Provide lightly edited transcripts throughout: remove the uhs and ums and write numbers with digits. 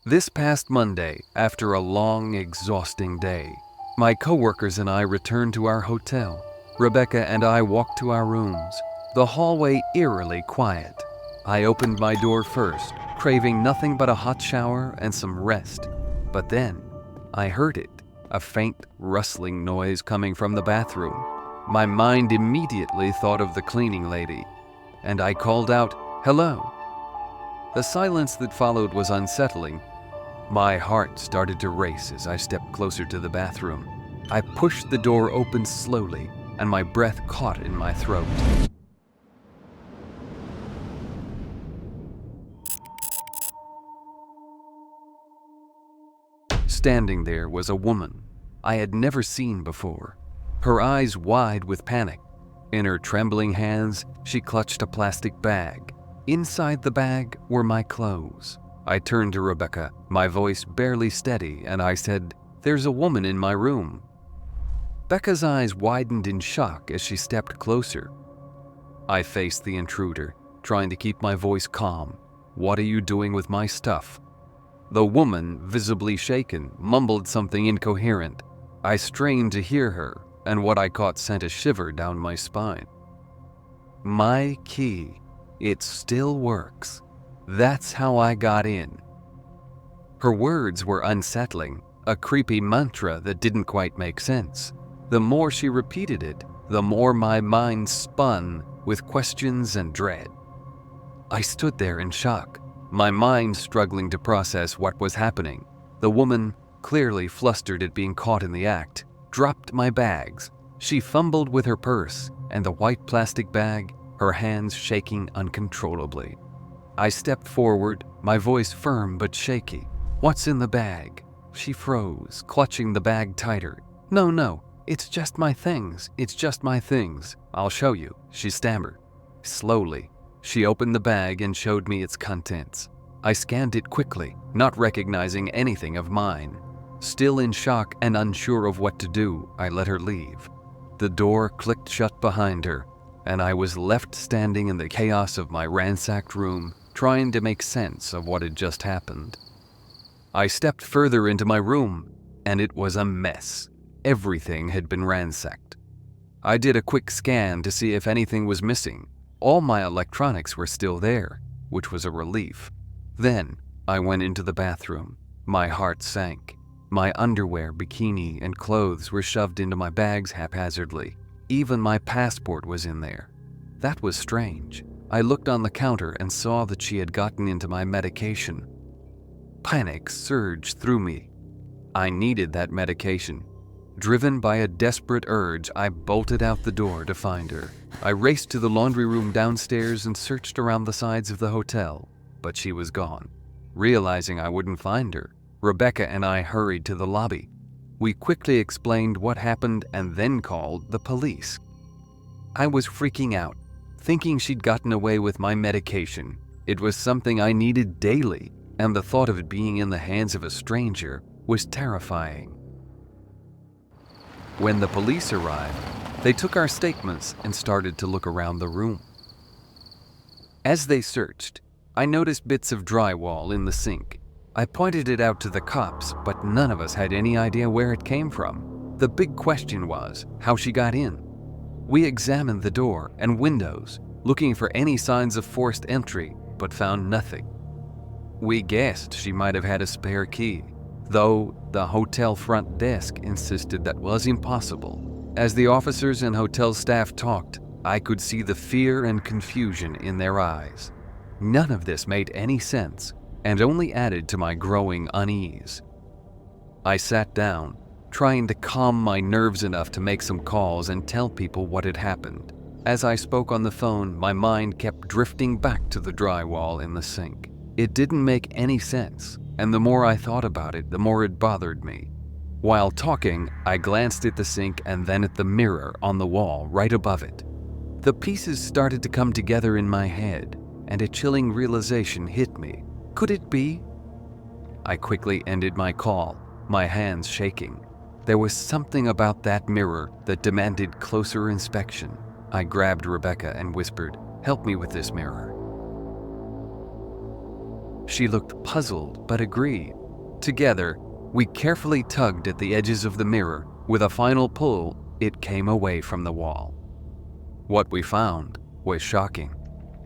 This past Monday, after a long, exhausting day, my coworkers and I returned to our hotel. Rebecca and I walked to our rooms, the hallway eerily quiet. I opened my door first, craving nothing but a hot shower and some rest. But then, I heard it, a faint rustling noise coming from the bathroom. My mind immediately thought of the cleaning lady, and I called out, "Hello." The silence that followed was unsettling. My heart started to race as I stepped closer to the bathroom. I pushed the door open slowly, and my breath caught in my throat. Standing there was a woman I had never seen before, her eyes wide with panic. In her trembling hands, she clutched a plastic bag. Inside the bag were my clothes. I turned to Rebecca, my voice barely steady, and I said, "There's a woman in my room." Becca's eyes widened in shock as she stepped closer. I faced the intruder, trying to keep my voice calm. "What are you doing with my stuff?" The woman, visibly shaken, mumbled something incoherent. I strained to hear her, and what I caught sent a shiver down my spine. My key. It still works. That's how I got in. Her words were unsettling, a creepy mantra that didn't quite make sense. The more she repeated it, the more my mind spun with questions and dread. I stood there in shock, my mind struggling to process what was happening. The woman, clearly flustered at being caught in the act, dropped my bags. She fumbled with her purse and the white plastic bag, her hands shaking uncontrollably. I stepped forward, my voice firm but shaky. "What's in the bag?" She froze, clutching the bag tighter. No, it's just my things. It's just my things. I'll show you," she stammered. Slowly, she opened the bag and showed me its contents. I scanned it quickly, not recognizing anything of mine. Still in shock and unsure of what to do, I let her leave. The door clicked shut behind her, and I was left standing in the chaos of my ransacked room, trying to make sense of what had just happened. I stepped further into my room, and it was a mess. Everything had been ransacked. I did a quick scan to see if anything was missing. All my electronics were still there, which was a relief. Then, I went into the bathroom. My heart sank. My underwear, bikini, and clothes were shoved into my bags haphazardly. Even my passport was in there. That was strange. I looked on the counter and saw that she had gotten into my medication. Panic surged through me. I needed that medication. Driven by a desperate urge, I bolted out the door to find her. I raced to the laundry room downstairs and searched around the sides of the hotel, but she was gone. Realizing I wouldn't find her, Rebecca and I hurried to the lobby. We quickly explained what happened and then called the police. I was freaking out, thinking she'd gotten away with my medication. It was something I needed daily, and the thought of it being in the hands of a stranger was terrifying. When the police arrived, they took our statements and started to look around the room. As they searched, I noticed bits of drywall in the sink. I pointed it out to the cops, but none of us had any idea where it came from. The big question was how she got in. We examined the door and windows, looking for any signs of forced entry, but found nothing. We guessed she might have had a spare key, though the hotel front desk insisted that was impossible. As the officers and hotel staff talked, I could see the fear and confusion in their eyes. None of this made any sense, and only added to my growing unease. I sat down, trying to calm my nerves enough to make some calls and tell people what had happened. As I spoke on the phone, my mind kept drifting back to the drywall in the sink. It didn't make any sense, and the more I thought about it, the more it bothered me. While talking, I glanced at the sink and then at the mirror on the wall right above it. The pieces started to come together in my head, and a chilling realization hit me. Could it be? I quickly ended my call, my hands shaking. There was something about that mirror that demanded closer inspection. I grabbed Rebecca and whispered, "Help me with this mirror." She looked puzzled but agreed. Together, we carefully tugged at the edges of the mirror. With a final pull, it came away from the wall. What we found was shocking.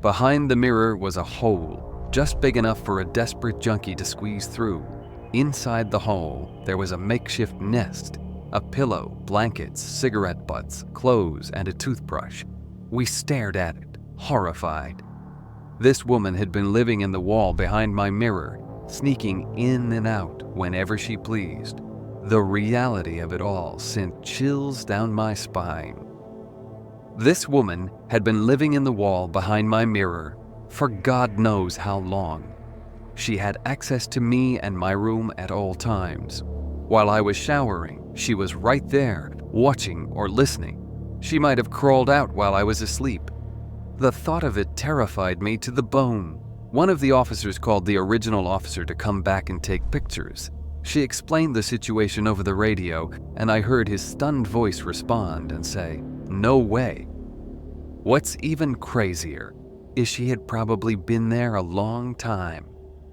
Behind the mirror was a hole, just big enough for a desperate junkie to squeeze through. Inside the hole, there was a makeshift nest, a pillow, blankets, cigarette butts, clothes, and a toothbrush. We stared at it, horrified. This woman had been living in the wall behind my mirror, sneaking in and out whenever she pleased. The reality of it all sent chills down my spine. This woman had been living in the wall behind my mirror for God knows how long. She had access to me and my room at all times. While I was showering, she was right there, watching or listening. She might have crawled out while I was asleep. The thought of it terrified me to the bone. One of the officers called the original officer to come back and take pictures. She explained the situation over the radio, and I heard his stunned voice respond and say, "No way." What's even crazier is she had probably been there a long time.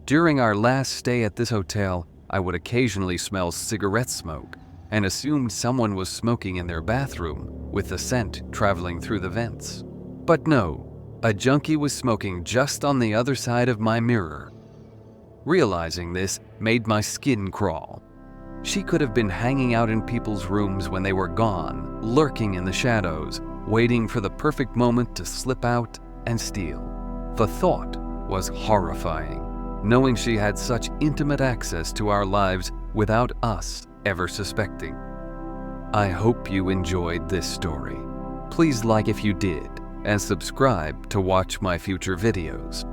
During our last stay at this hotel, I would occasionally smell cigarette smoke and assumed someone was smoking in their bathroom with the scent traveling through the vents. But no, a junkie was smoking just on the other side of my mirror. Realizing this made my skin crawl. She could have been hanging out in people's rooms when they were gone, lurking in the shadows, waiting for the perfect moment to slip out and steal. The thought was horrifying, knowing she had such intimate access to our lives without us ever suspecting. I hope you enjoyed this story. Please like if you did, and subscribe to watch my future videos.